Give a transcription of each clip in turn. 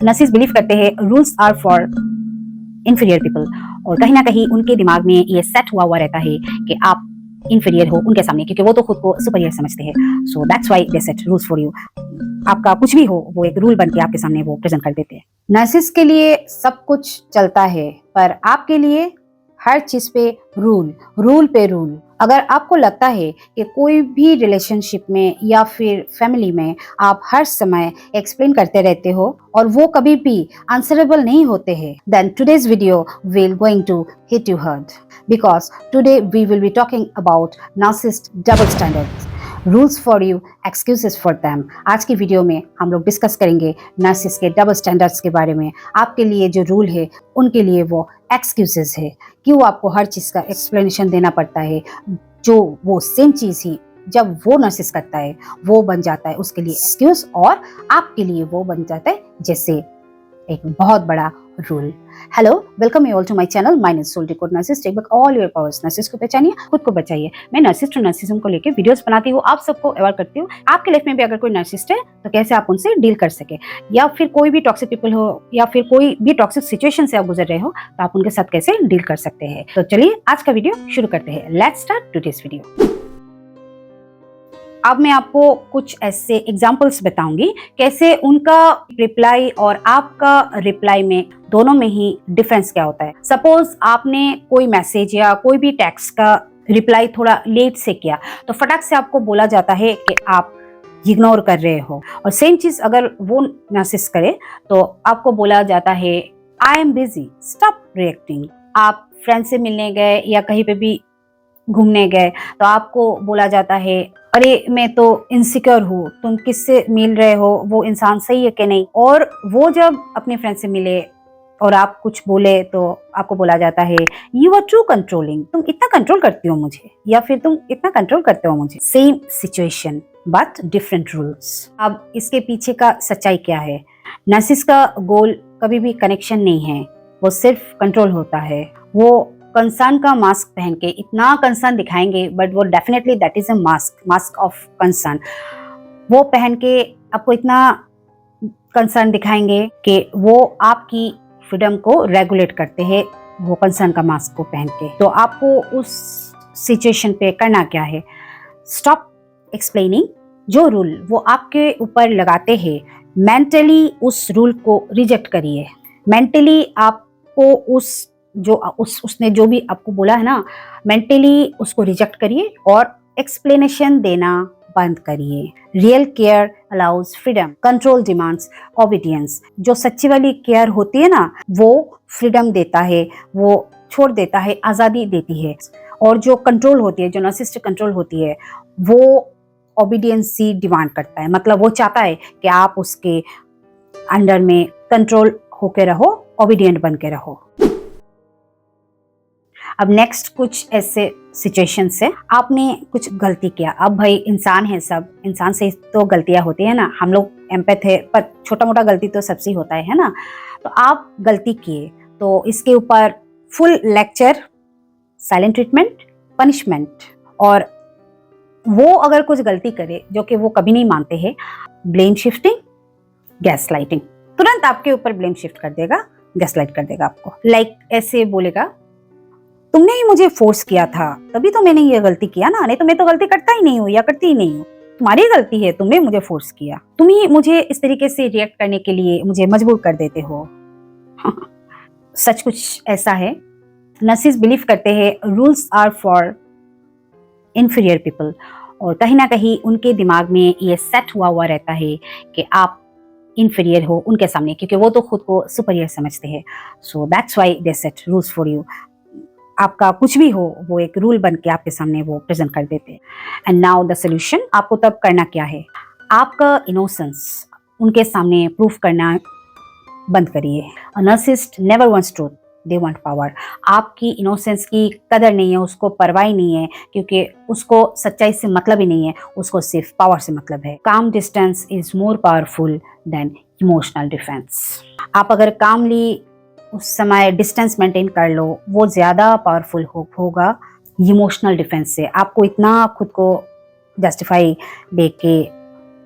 Nurses believe करते हैं rules are for inferior people, और कहीं ना कहीं उनके दिमाग में ये सेट हुआ रहता है कि आप इंफीरियर हो उनके सामने, क्योंकि वो तो खुद को सुपीरियर समझते हैं। So that's why they set rules for you. आपका कुछ भी हो वो एक रूल बन के आपके सामने वो प्रेजेंट कर देते हैं। नर्सिस के लिए सब कुछ चलता है, पर आपके लिए हर चीज पे रूल पे रूल। अगर आपको लगता है कि कोई भी रिलेशनशिप में या फिर फैमिली में आप हर समय एक्सप्लेन करते रहते हो और वो कभी भी आंसरेबल नहीं होते हैं, then today's video will going to hit you hard, because today we will be talking about narcissist double standards, rules for you, excuses for them. आज की वीडियो में हम लोग डिस्कस करेंगे नार्सिसिस्ट के डबल स्टैंडर्ड्स के बारे में। आपके लिए जो रूल है उनके लिए वो एक्सक्यूजेस है। क्यों आपको हर चीज का एक्सप्लेनेशन देना पड़ता है, जो वो सेम चीज ही जब वो नर्सिस करता है वो बन जाता है उसके लिए एक्सक्यूज, और आपके लिए वो बन जाता है जैसे एक बहुत बड़ा rule. Hello, welcome you all to my channel. My name is Soul Decode Narcis. Take back all your powers. Narcissists को पहचानिए, खुद को बचाइए। मैं नर्सिस्ट और नर्सिज्म को लेकर वीडियोस बनाती हूँ, आप सबको अवेयर करती हूँ। आपके लाइफ में भी अगर कोई नर्सिस्ट है तो कैसे आप उनसे डील कर सके, या फिर कोई भी टॉक्सिक पीपल हो या फिर कोई भी टॉक्सिक सिचुएशन से आप गुजर रहे हो तो आप उनके साथ कैसे डील कर सकते हैं। तो चलिए आज का वीडियो शुरू करते हैं। Let's start today's video. अब मैं आपको कुछ ऐसे एग्जाम्पल्स बताऊंगी कैसे उनका रिप्लाई और आपका रिप्लाई में दोनों में ही डिफरेंस क्या होता है। सपोज आपने कोई मैसेज या कोई भी टेक्स्ट का रिप्लाई थोड़ा लेट से किया तो फटाक से आपको बोला जाता है कि आप इग्नोर कर रहे हो, और सेम चीज अगर वो नार्सिसिस्ट करे तो आपको बोला जाता है I am busy, stop reacting. आप फ्रेंड से मिलने गए या कहीं पे भी घूमने गए तो आपको बोला जाता है अरे मैं तो इनसिक्योर हूँ, तुम किससे मिल रहे हो, वो इंसान सही है कि नहीं। और वो जब अपने फ्रेंड से मिले और आप कुछ बोले तो आपको बोला जाता है यू आर टू कंट्रोलिंग, तुम इतना कंट्रोल करती हो मुझे, या फिर तुम इतना कंट्रोल करते हो मुझे। Same situation but different rules. अब इसके पीछे का सच्चाई क्या है? नर्सिस का गोल कभी भी कनेक्शन नहीं है, वो सिर्फ कंट्रोल होता है। वो कंसर्न का मास्क पहन के इतना कंसर्न दिखाएंगे, बट वो definitely that is a mask of concern. वो पहन के आपको इतना कंसर्न दिखाएंगे कि वो आपकी फ्रीडम को रेगुलेट करते हैं, वो कंसर्न का मास्क को पहन के। तो आपको उस सिचुएशन पे करना क्या है? Stop explaining. जो रूल वो आपके ऊपर लगाते हैं, मेंटली उस रूल को रिजेक्ट करिए। मेंटली आपको उसने जो भी आपको बोला है ना, मेंटली उसको रिजेक्ट करिए और एक्सप्लेनेशन देना बंद करिए। Real care allows freedom, control demands obedience. जो सच्ची वाली केयर होती है ना, वो फ्रीडम देता है, वो छोड़ देता है, आजादी देती है। और जो कंट्रोल होती है, जो नार्सिसिस्ट कंट्रोल होती है, वो ओबीडियंस ही डिमांड करता है। मतलब वो चाहता है कि आप उसके अंडर में कंट्रोल होके रहो, ओबीडियंट बन के रहो। अब नेक्स्ट कुछ ऐसे सिचुएशन से आपने कुछ गलती किया। अब भाई इंसान है, सब इंसान से तो गलतियां होती है ना, हम लोग एम्पैथ है, पर छोटा मोटा गलती तो सबसे होता है ना। तो आप गलती किए तो इसके ऊपर full lecture, silent treatment, punishment. और वो अगर कुछ गलती करे जो कि वो कभी नहीं मानते हैं, ब्लेम शिफ्टिंग, गैस लाइटिंग। तुरंत आपके ऊपर ब्लेम शिफ्ट कर देगा, गैस लाइट कर देगा आपको। लाइक ऐसे बोलेगा तुमने ही मुझे फोर्स किया था, तभी तो मैंने ये गलती किया ना, नहीं तो मैं तो गलती करता ही नहीं हूँ या करती ही नहीं हूँ। तुम्हारी गलती है, तुमने मुझे फोर्स किया, तुम ही मुझे इस तरीके से रिएक्ट करने के लिए मुझे मजबूर कर देते हो। सच कुछ ऐसा है। नर्सिस बिलीव करते हैं rules are for inferior people, और कहीं ना कहीं उनके दिमाग में ये सेट हुआ रहता है कि आप इंफीरियर हो उनके सामने, क्योंकि वो तो खुद को सुपीरियर समझते हैं। So that's why they set rules for you. आपका कुछ भी हो वो एक रूल बन के आपके सामने वो प्रेजेंट कर देते हैं। And now the solution. आपको तब करना क्या है? आपका इनोसेंस उनके सामने प्रूफ करना बंद करिए। A narcissist never wants truth, they want power. आपकी इनोसेंस की कदर नहीं है, उसको परवाह नहीं है, क्योंकि उसको सच्चाई से मतलब ही नहीं है, उसको सिर्फ पावर से मतलब है। काम distance is more powerful than emotional defence. आप अगर कामली उस समय डिस्टेंस मेंटेन कर लो, वो ज्यादा पावरफुल होगा इमोशनल डिफेंस से। आपको इतना खुद को जस्टिफाई दे के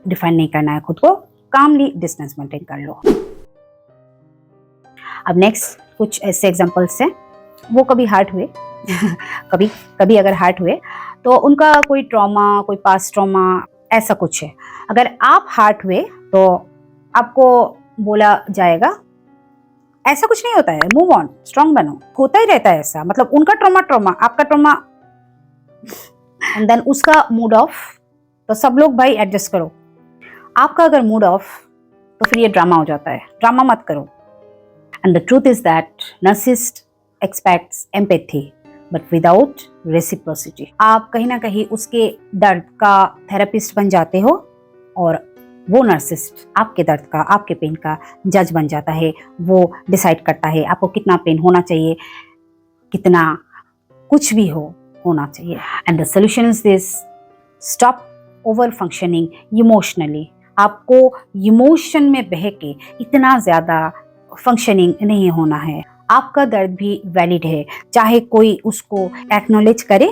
डिफाइन नहीं करना है खुद को, कामली डिस्टेंस मेंटेन कर लो। अब नेक्स्ट कुछ ऐसे एग्जांपल्स हैं, वो कभी हर्ट हुए कभी कभी अगर हर्ट हुए तो उनका कोई ट्रॉमा, कोई पास्ट ट्रॉमा ऐसा कुछ है। अगर आप हर्ट हुए तो आपको बोला जाएगा ऐसा कुछ नहीं होता है, मूव ऑन, स्ट्रांग बनो, होता ही रहता है ऐसा, मतलब उनका ट्रॉमा आपका ट्रॉमा एंड देन उसका मूड ऑफ, तो सब लोग भाई एडजस्ट करो। आपका अगर मूड ऑफ तो फिर ये ड्रामा हो जाता है, ड्रामा मत करो। And the truth is that narcissist aspects empathy but without reciprocity. आप कहीं ना कहीं उसके दर्द का थेरेपिस्ट बन जाते हो और वो नार्सिसिस्ट आपके दर्द का, आपके पेन का जज बन जाता है। वो डिसाइड करता है आपको कितना पेन होना चाहिए, कितना कुछ भी होना चाहिए। And the solution is this, stop over functioning emotionally. आपको इमोशन में बह के इतना ज़्यादा फंक्शनिंग नहीं होना है। आपका दर्द भी वैलिड है, चाहे कोई उसको एक्नॉलेज करे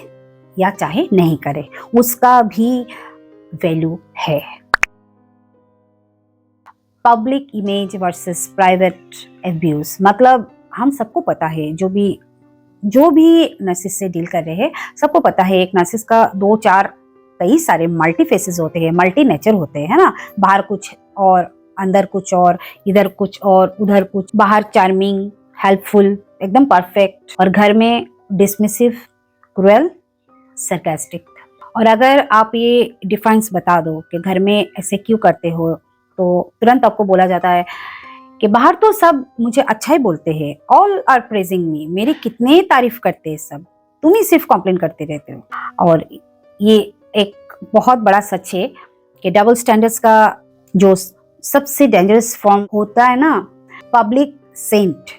या चाहे नहीं करे, उसका भी वैल्यू है। Public image versus private abuse, मतलब हम सबको पता है, जो भी नर्सिस से डील कर रहे हैं सबको पता है एक नर्सिस का 2-4 कई सारे मल्टी फेसेस होते हैं, मल्टी नेचर होते हैं, है ना। बाहर कुछ और, अंदर कुछ और, इधर कुछ और, उधर कुछ। बाहर चार्मिंग, हेल्पफुल, एकदम परफेक्ट, और घर में डिसमिसिव, क्रूएल, सरकास्टिक। और अगर आप ये डिफरेंस बता दो कि घर में ऐसे क्यों करते हो, तो तुरंत आपको बोला जाता है कि बाहर तो सब मुझे अच्छा ही बोलते हैं, ऑल आर प्रेजिंग मी, मेरी कितने तारीफ करते हैं सब, तुम ही सिर्फ कंप्लेन करते रहते हो। और ये एक बहुत बड़ा सच है कि डबल स्टैंडर्ड्स का जो सबसे डेंजरस फॉर्म होता है ना, public saint,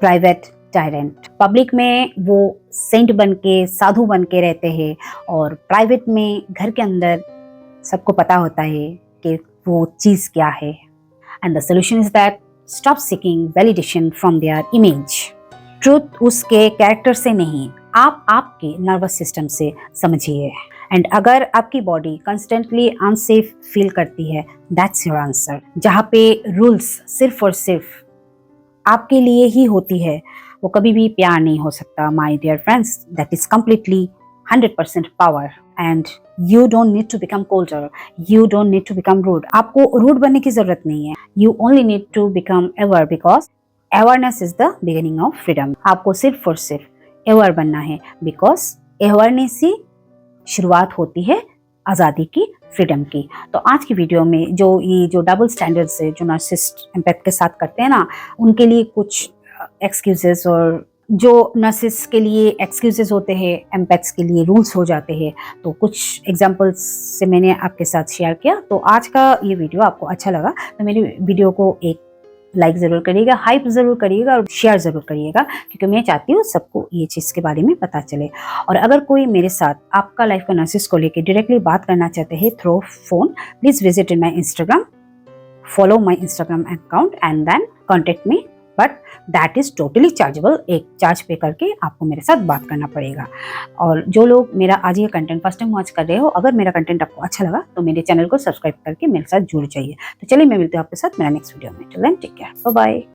private tyrant. Public में वो सेंट बन के, साधु बन के रहते हैं, और प्राइवेट में, घर के अंदर सबको पता होता है कि वो चीज़ क्या है। And the solution is that stop seeking validation from there image. Truth उसके कैरेक्टर से नहीं, आप आपके नर्वस सिस्टम से समझिए। एंड अगर आपकी बॉडी कंस्टेंटली अनसेफ फील करती है, दैट्स योर आंसर। जहाँ पे रूल्स सिर्फ और सिर्फ आपके लिए ही होती है, वो कभी भी प्यार नहीं हो सकता my dear friends. That is completely 100% power. And you don't need to become colder, you don't need to become rude. आपको रूड बनने की जरूरत नहीं है, you only need to become aware, because awareness is the beginning of freedom. आपको सिर्फ और सिर्फ अवेयर बनना है, बिकॉज अवेयरनेस ही शुरुआत होती है आज़ादी की, फ्रीडम की। तो आज की वीडियो में जो डबल स्टैंडर्ड्स है जो नार्सिसिस्ट एम्पैथ के साथ करते हैं ना, उनके लिए कुछ एक्सक्यूजेस, और जो नर्सिस के लिए एक्सक्यूजेस होते हैं, एम्पैथ्स के लिए रूल्स हो जाते हैं। तो कुछ एग्जांपल्स से मैंने आपके साथ शेयर किया। तो आज का ये वीडियो आपको अच्छा लगा तो मेरी वीडियो को एक लाइक ज़रूर करिएगा, हाइप ज़रूर करिएगा और शेयर ज़रूर करिएगा, क्योंकि मैं चाहती हूँ सबको ये चीज़ के बारे में पता चले। और अगर कोई मेरे साथ आपका लाइफ का नर्सिस को लेकर डायरेक्टली बात करना चाहते हैं through phone, please visit in my Instagram, follow my Instagram account and then contact me, but that is totally chargeable. एक चार्ज पे करके आपको मेरे साथ बात करना पड़ेगा। और जो लोग मेरा आज ये कंटेंट फर्स्ट टाइम वॉच कर रहे हो, अगर मेरा कंटेंट आपको अच्छा लगा तो मेरे चैनल को सब्सक्राइब करके मेरे साथ जुड़ जाइए। तो चलिए मैं मिलती हूँ आपके साथ मेरा नेक्स्ट वीडियो में। Till then take care, bye bye.